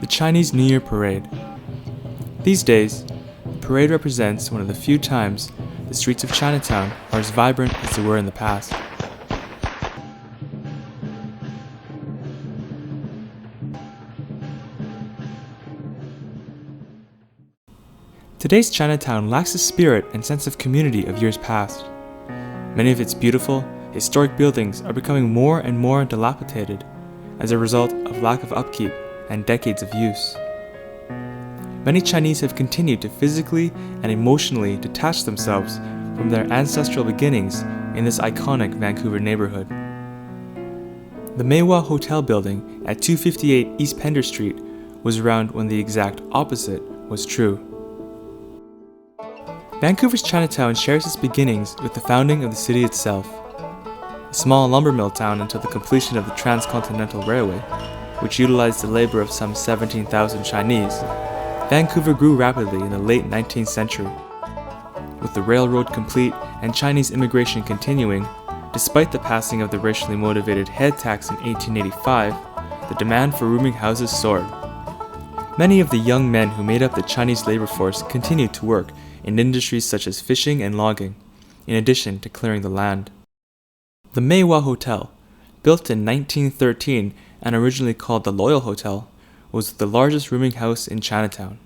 the Chinese New Year Parade. These days, the parade represents one of the few times the streets of Chinatown are as vibrant as they were in the past. Today's Chinatown lacks the spirit and sense of community of years past. Many of its beautiful, historic buildings are becoming more and more dilapidated as a result of lack of upkeep and decades of use. Many Chinese have continued to physically and emotionally detach themselves from their ancestral beginnings in this iconic Vancouver neighborhood. The Meiwa Hotel building at 258 East Pender Street was around when the exact opposite was true. Vancouver's Chinatown shares its beginnings with the founding of the city itself. A small lumber mill town until the completion of the Transcontinental Railway, which utilized the labor of some 17,000 Chinese, Vancouver grew rapidly in the late 19th century. With the railroad complete and Chinese immigration continuing, despite the passing of the racially motivated head tax in 1885, the demand for rooming houses soared. Many of the young men who made up the Chinese labor force continued to work in industries such as fishing and logging, in addition to clearing the land. The Meiwa Hotel, built in 1913 and originally called the Loyal Hotel, was the largest rooming house in Chinatown.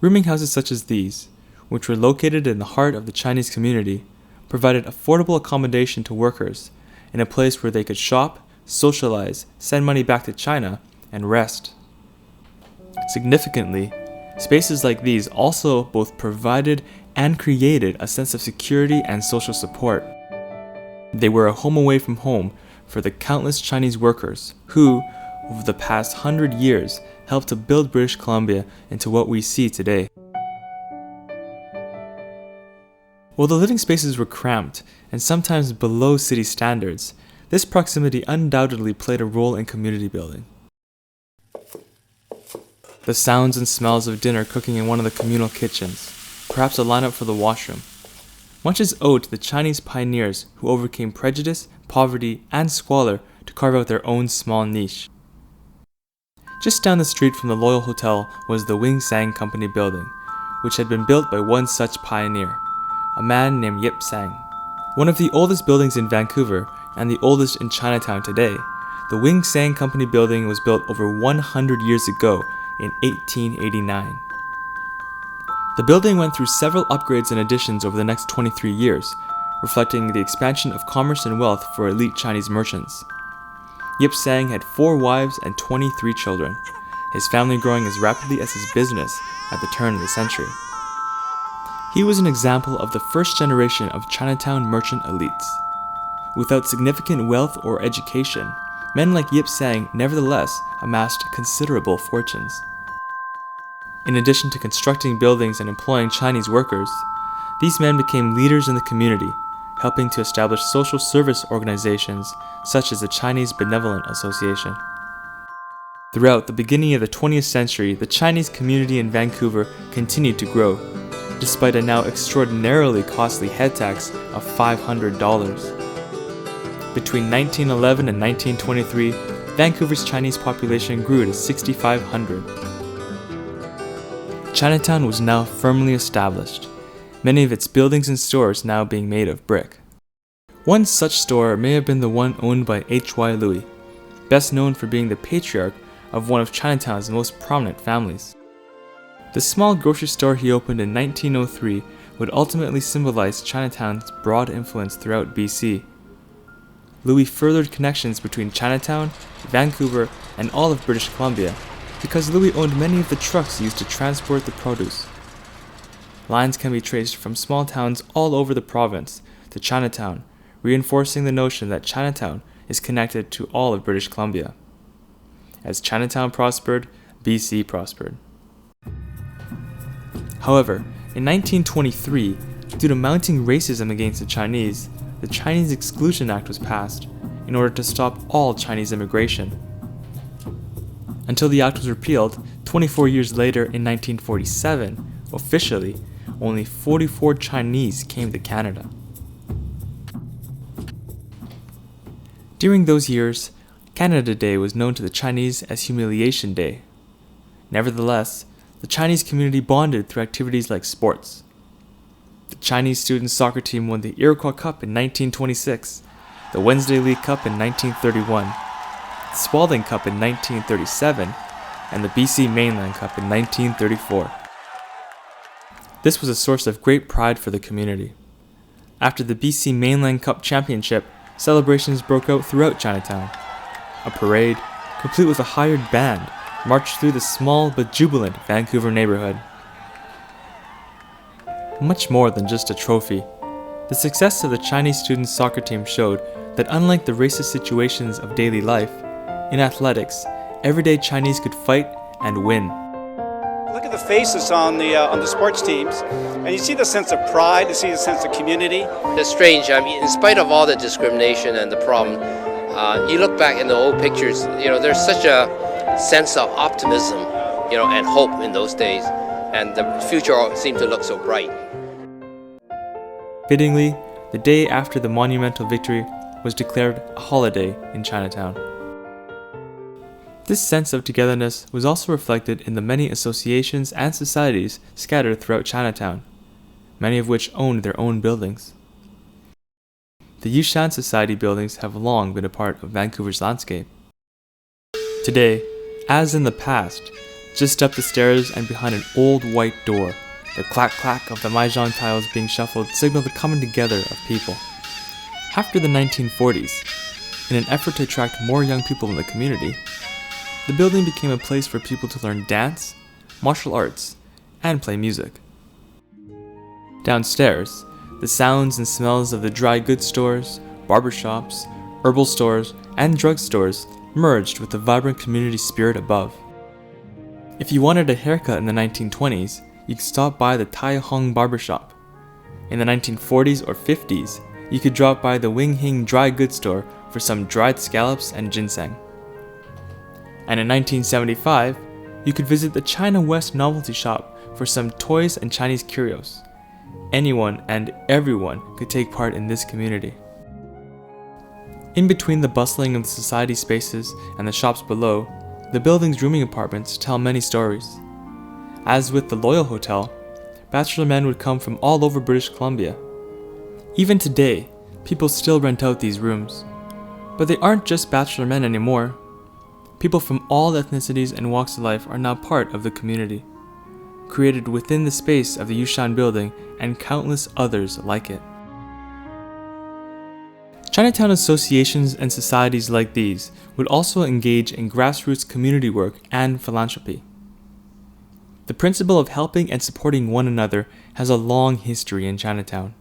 Rooming houses such as these, which were located in the heart of the Chinese community, provided affordable accommodation to workers in a place where they could shop, socialize, send money back to China, and rest. Significantly, spaces like these also both provided and created a sense of security and social support. They were a home away from home for the countless Chinese workers who, over the past 100 years, helped to build British Columbia into what we see today. While the living spaces were cramped and sometimes below city standards, this proximity undoubtedly played a role in community building. The sounds and smells of dinner cooking in one of the communal kitchens, perhaps a lineup for the washroom. Much is owed to the Chinese pioneers who overcame prejudice, poverty, and squalor to carve out their own small niche. Just down the street from the Loyal Hotel was the Yue Shan Company building, which had been built by one such pioneer, a man named Yip Sang. One of the oldest buildings in Vancouver and the oldest in Chinatown today, the Yue Shan Company building was built over 100 years ago in 1889. The building went through several upgrades and additions over the next 23 years, reflecting the expansion of commerce and wealth for elite Chinese merchants. Yip Sang had 4 wives and 23 children, his family growing as rapidly as his business at the turn of the century. He was an example of the first generation of Chinatown merchant elites. Without significant wealth or education, men like Yip Sang nevertheless amassed considerable fortunes. In addition to constructing buildings and employing Chinese workers, these men became leaders in the community, helping to establish social service organizations such as the Chinese Benevolent Association. Throughout the beginning of the 20th century, the Chinese community in Vancouver continued to grow, despite a now extraordinarily costly head tax of $500. Between 1911 and 1923, Vancouver's Chinese population grew to 6,500. Chinatown was now firmly established, many of its buildings and stores now being made of brick. One such store may have been the one owned by Louie, best known for being the patriarch of one of Chinatown's most prominent families. The small grocery store he opened in 1903 would ultimately symbolize Chinatown's broad influence throughout BC. Louie furthered connections between Chinatown, Vancouver, and all of British Columbia because Louie owned many of the trucks used to transport the produce. Lines can be traced from small towns all over the province to Chinatown, reinforcing the notion that Chinatown is connected to all of British Columbia. As Chinatown prospered, BC prospered. However, in 1923, due to mounting racism against the Chinese Exclusion Act was passed in order to stop all Chinese immigration. Until the act was repealed, 24 years later in 1947, officially, only 44 Chinese came to Canada. During those years, Canada Day was known to the Chinese as Humiliation Day, Nevertheless, the Chinese community bonded through activities like sports. The Chinese student soccer team won the Iroquois Cup in 1926, the Wednesday League Cup in 1931, the Spalding Cup in 1937, and the BC Mainland Cup in 1934. This was a source of great pride for the community. After the BC Mainland Cup Championship, celebrations broke out throughout Chinatown. A parade, complete with a hired band, marched through the small but jubilant Vancouver neighborhood. Much more than just a trophy, the success of the Chinese students' soccer team showed that unlike the racist situations of daily life, in athletics, everyday Chinese could fight and win. Look at the faces on the sports teams, and you see the sense of pride, you see the sense of community. It's strange. I mean, in spite of all the discrimination and the problem, you look back in the old pictures. There's such a sense of optimism, and hope in those days, and the future seemed to look so bright. Fittingly, the day after the monumental victory was declared a holiday in Chinatown. This sense of togetherness was also reflected in the many associations and societies scattered throughout Chinatown, many of which owned their own buildings. The Yue Shan Society buildings have long been a part of Vancouver's landscape. Today, as in the past, just up the stairs and behind an old white door, the clack-clack of the mahjong tiles being shuffled signaled the coming together of people. After the 1940s, in an effort to attract more young people in the community, the building became a place for people to learn dance, martial arts, and play music. Downstairs, the sounds and smells of the dry goods stores, barbershops, herbal stores, and drugstores merged with the vibrant community spirit above. If you wanted a haircut in the 1920s, you could stop by the Tai Hong barbershop. In the 1940s or 50s, you could drop by the Wing Hing dry goods store for some dried scallops and ginseng. And in 1975, you could visit the China West novelty shop for some toys and Chinese curios. Anyone and everyone could take part in this community. In between the bustling of the society spaces and the shops below, the building's rooming apartments tell many stories. As with the Loyal Hotel, bachelor men would come from all over British Columbia. Even today, people still rent out these rooms. But they aren't just bachelor men anymore. People from all ethnicities and walks of life are now part of the community, created within the space of the Yue Shan building and countless others like it. Chinatown associations and societies like these would also engage in grassroots community work and philanthropy. The principle of helping and supporting one another has a long history in Chinatown.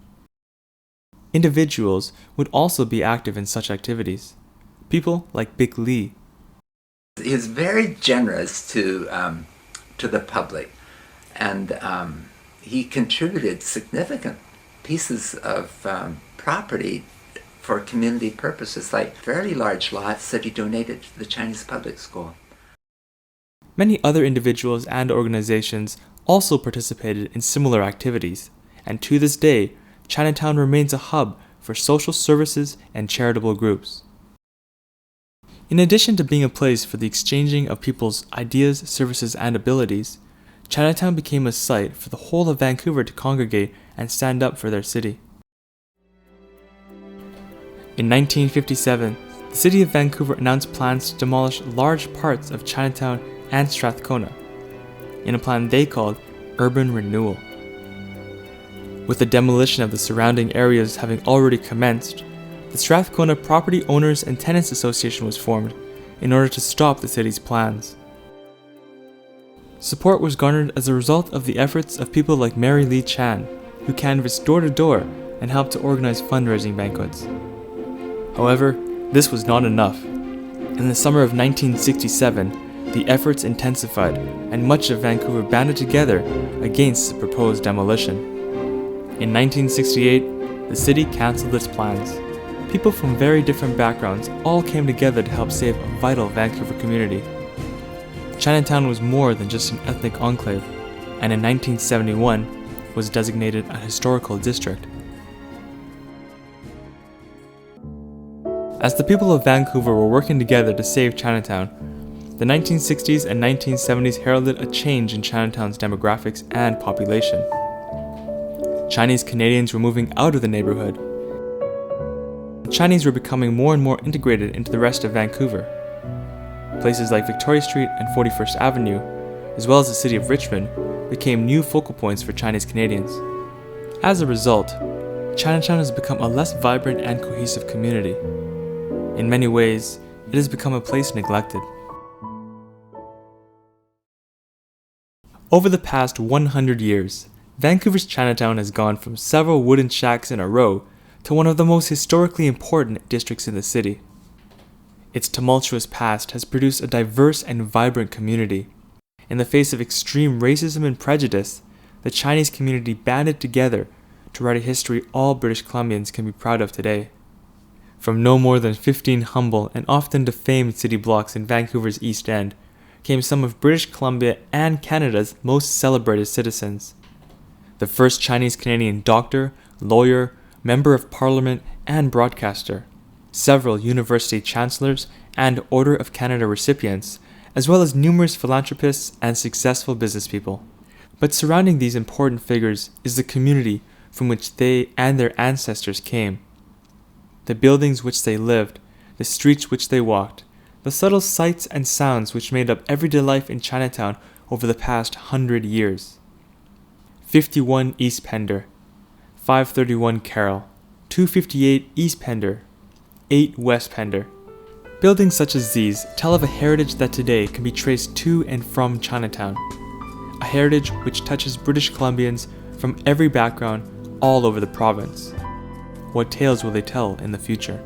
Individuals would also be active in such activities. People like Bick Lee. He was very generous to the public, and he contributed significant pieces of property for community purposes, like fairly large lots that he donated to the Chinese public school. Many other individuals and organizations also participated in similar activities, and to this day, Chinatown remains a hub for social services and charitable groups. In addition to being a place for the exchanging of people's ideas, services, and abilities, Chinatown became a site for the whole of Vancouver to congregate and stand up for their city. In 1957, the city of Vancouver announced plans to demolish large parts of Chinatown and Strathcona, in a plan they called urban renewal. With the demolition of the surrounding areas having already commenced, the Strathcona Property Owners and Tenants Association was formed in order to stop the city's plans. Support was garnered as a result of the efforts of people like Mary Lee Chan, who canvassed door to door and helped to organize fundraising banquets. However, this was not enough. In the summer of 1967, the efforts intensified and much of Vancouver banded together against the proposed demolition. In 1968, the city cancelled its plans. People from very different backgrounds all came together to help save a vital Vancouver community. Chinatown was more than just an ethnic enclave, and in 1971 was designated a historical district. As the people of Vancouver were working together to save Chinatown, The 1960s and 1970s heralded a change in Chinatown's demographics and population. Chinese Canadians were moving out of the neighborhood. The Chinese were becoming more and more integrated into the rest of Vancouver. Places like Victoria Street and 41st Avenue, as well as the city of Richmond, became new focal points for Chinese Canadians. As a result, Chinatown has become a less vibrant and cohesive community. In many ways, it has become a place neglected. Over the past 100 years, Vancouver's Chinatown has gone from several wooden shacks in a row to one of the most historically important districts in the city. Its tumultuous past has produced a diverse and vibrant community. In the face of extreme racism and prejudice, the Chinese community banded together to write a history all British Columbians can be proud of today. From no more than 15 humble and often defamed city blocks in Vancouver's East End came some of British Columbia and Canada's most celebrated citizens. The first Chinese Canadian doctor, lawyer, member of parliament, and broadcaster, several university chancellors and Order of Canada recipients, as well as numerous philanthropists and successful businesspeople. But surrounding these important figures is the community from which they and their ancestors came. The buildings which they lived, the streets which they walked, the subtle sights and sounds which made up everyday life in Chinatown over the past 100 years. 51 East Pender, 531 Carroll, 258 East Pender, 8 West Pender. Buildings such as these tell of a heritage that today can be traced to and from Chinatown, a heritage which touches British Columbians from every background all over the province. What tales will they tell in the future?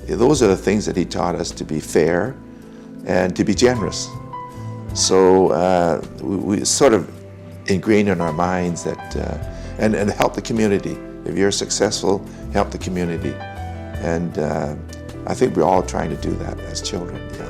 Those are the things that he taught us, to be fair and to be generous. So we sort of ingrained in our minds that, and help the community. If you're successful, help the community. And I think we're all trying to do that as children. Yeah.